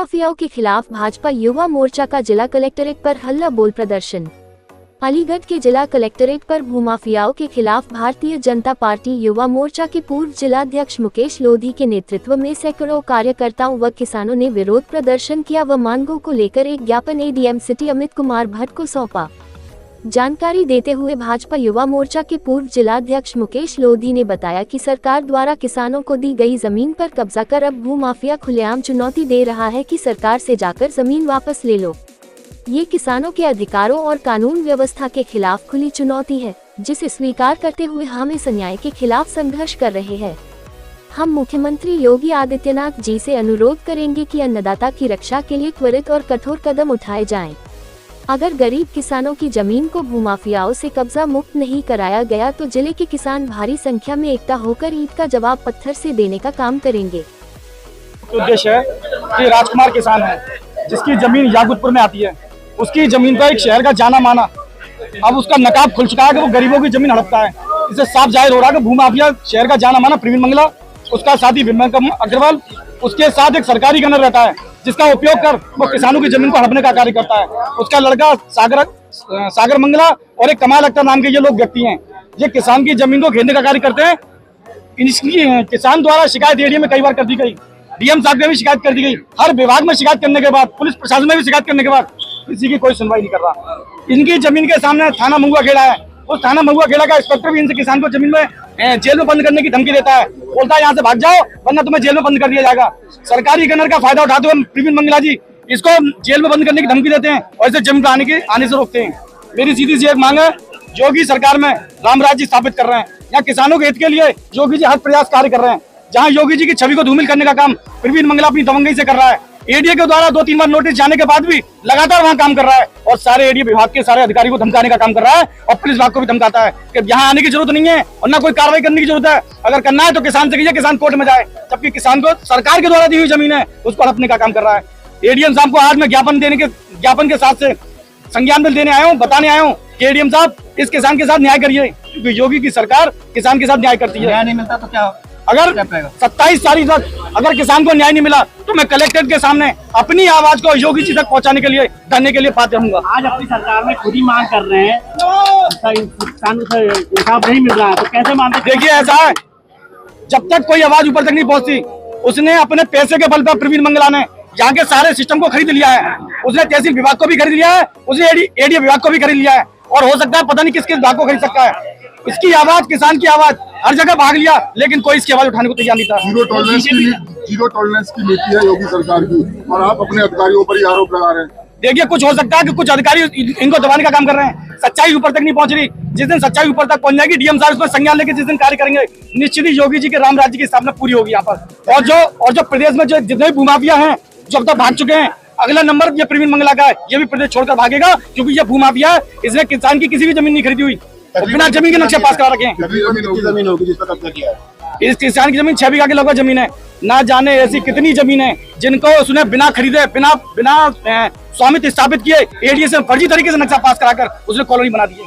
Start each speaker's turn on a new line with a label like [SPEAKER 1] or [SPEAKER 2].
[SPEAKER 1] भूमाफियाओं के खिलाफ भाजपा युवा मोर्चा का जिला कलेक्ट्रेट पर हल्ला बोल प्रदर्शन। अलीगढ़ के जिला कलेक्ट्रेट पर भूमाफियाओं के खिलाफ भारतीय जनता पार्टी युवा मोर्चा के पूर्व जिलाध्यक्ष मुकेश लोधी के नेतृत्व में सैकड़ों कार्यकर्ताओं व किसानों ने विरोध प्रदर्शन किया व मांगों को लेकर एक ज्ञापन एडीएम सिटी अमित कुमार भट्ट को सौंपा। जानकारी देते हुए भाजपा युवा मोर्चा के पूर्व जिलाध्यक्ष मुकेश लोधी ने बताया कि सरकार द्वारा किसानों को दी गई जमीन पर कब्जा कर अब भूमाफिया खुलेआम चुनौती दे रहा है कि सरकार से जाकर जमीन वापस ले लो। ये किसानों के अधिकारों और कानून व्यवस्था के खिलाफ खुली चुनौती है, जिसे स्वीकार करते हुए हम इस अन्याय के खिलाफ संघर्ष कर रहे हैं। हम मुख्यमंत्री योगी आदित्यनाथ जी से अनुरोध करेंगे कि अन्नदाता की रक्षा के लिए त्वरित और कठोर कदम उठाए जाएं। अगर गरीब किसानों की जमीन को भूमाफियाओं से कब्जा मुक्त नहीं कराया गया तो जिले के किसान भारी संख्या में एकता होकर ईंट का जवाब पत्थर से देने का काम करेंगे।
[SPEAKER 2] उद्देश्य है कि राजकुमार किसान है जिसकी जमीन यागुतपुर में आती है, उसकी जमीन पर एक शहर का जाना माना अब उसका नकाब खुल चुका है कि वो गरीबों की जमीन हड़पता है। इससे साफ जाहिर हो रहा है कि भूमाफिया शहर का जाना माना प्रवीण मंगला, उसका साथी विमल अग्रवाल, उसके साथ एक सरकारी गनर रहता है जिसका उपयोग कर वो किसानों की जमीन को हड़पने का कार्य करता है। उसका लड़का सागर मंगला और एक कमाल अख्तर नाम के ये लोग व्यक्ति हैं, ये किसान की जमीन को घेरने का कार्य करते हैं। इसकी किसान द्वारा शिकायत एडीएम में कई बार कर दी गई, डीएम साहब में भी शिकायत कर दी गई, हर विभाग में शिकायत करने के बाद, पुलिस प्रशासन में भी शिकायत करने के बाद किसी की कोई सुनवाई नहीं कर रहा। इनकी जमीन के सामने थाना महुआ खेड़ा है, उस थाना महुआ खेड़ा का इंस्पेक्टर भी इनसे किसान को जमीन में जेल में बंद करने की धमकी देता है, बोलता है यहाँ से भाग जाओ वरना तुम्हें जेल में बंद कर दिया जाएगा। सरकारी गनर का फायदा उठाते हुए प्रवीण मंगला जी इसको जेल में बंद करने की धमकी देते हैं और इसे जमीन पर आने से रोकते हैं। मेरी सीधी सी एक मांग है, योगी सरकार में रामराज्य स्थापित कर रहे हैं, यहाँ किसानों के हित के लिए योगी जी हर प्रयास कार्य कर रहे हैं। जहाँ योगी जी की छवि को धूमिल करने का काम प्रवीण मंगला अपनी दबंगई से कर रहा है, एडीए के द्वारा 2-3 बार नोटिस जाने के बाद भी लगातार वहाँ काम कर रहा है और सारे एडीए विभाग के सारे अधिकारी को धमकाने का काम कर रहा है और पुलिस विभाग को भी धमकाता है कि यहाँ आने की जरूरत नहीं है और ना कोई कार्रवाई करने की जरूरत है। अगर करना है तो किसान से कीजिए, किसान कोर्ट में जाए, जबकि किसान को सरकार के द्वारा दी हुई जमीन है उसको हड़पने का काम कर रहा है। एडीएम साहब को आज मैं ज्ञापन के साथ से संज्ञान में देने आया हूँ, बताने आया हूँ कि एडीएम साहब इस किसान के साथ न्याय करिए, क्योंकि योगी की सरकार किसान के साथ न्याय करती है।
[SPEAKER 3] न्याय नहीं मिलता तो क्या?
[SPEAKER 2] अगर 27 तारीख तक अगर किसान को न्याय नहीं मिला तो मैं कलेक्ट्रेट के सामने अपनी आवाज को योगी जी तक पहुंचाने के लिए धरने के लिए पात्र रहूंगा।
[SPEAKER 3] आज अपनी सरकार में खुद ही मांग कर रहे हैं, किसान को इंसाफ नहीं मिल रहा है तो कैसे मानते?
[SPEAKER 2] देखिए ऐसा है, जब तक कोई आवाज ऊपर तक नहीं पहुंचती, उसने अपने पैसे के बल पर प्रवीण मंगला ने यहाँ के सारे सिस्टम को खरीद लिया है। उसने तहसील विभाग को भी खरीद लिया है, उसने एडीए विभाग को भी खरीद लिया है और हो सकता है पता नहीं किस किस विभाग को खरीद सकता है। इसकी आवाज, किसान की आवाज हर जगह भाग लिया, लेकिन कोई इसकी आवाज उठाने को तैयार नहीं था।
[SPEAKER 4] जीरो टॉलरेंस की नीति है योगी सरकार की और आप अपने अधिकारियों पर ही आरोप लगा रहे हैं।
[SPEAKER 2] देखिए कुछ हो सकता है कि कुछ अधिकारी इनको दबाने का काम कर रहे हैं, सच्चाई ऊपर तक नहीं पहुंच रही। जिस दिन सच्चाई ऊपर तक पहुंच जाएगी, डीएम साहब इसमें संज्ञान लेके जिस दिन कार्य करेंगे, निश्चित ही योगी जी के राम राज्य की स्थापना पूरी होगी यहाँ पर। और जो प्रदेश में जो जितने भी भूमाफिया हैं जो अब तक भाग चुके हैं, अगला नंबर ये प्रवीण मंगला का है, ये भी प्रदेश छोड़कर भागेगा क्योंकि ये भूमाफिया है। इसने किसान की किसी भी जमीन नहीं खरीदी हुई, बिना जमीन के नक्शे पास करा रखे हैं।
[SPEAKER 4] जमीन होगी जिस पर कब्जा किया है।
[SPEAKER 2] इस किसान की जमीन 6 बीघा के लगभग जमीन है, ना जाने ऐसी कितनी जमीन है जिनको उसने बिना खरीदे बिना स्वामित्व स्थापित किए एडीए से फर्जी तरीके से नक्शा पास कराकर उसने कॉलोनी बना दी है।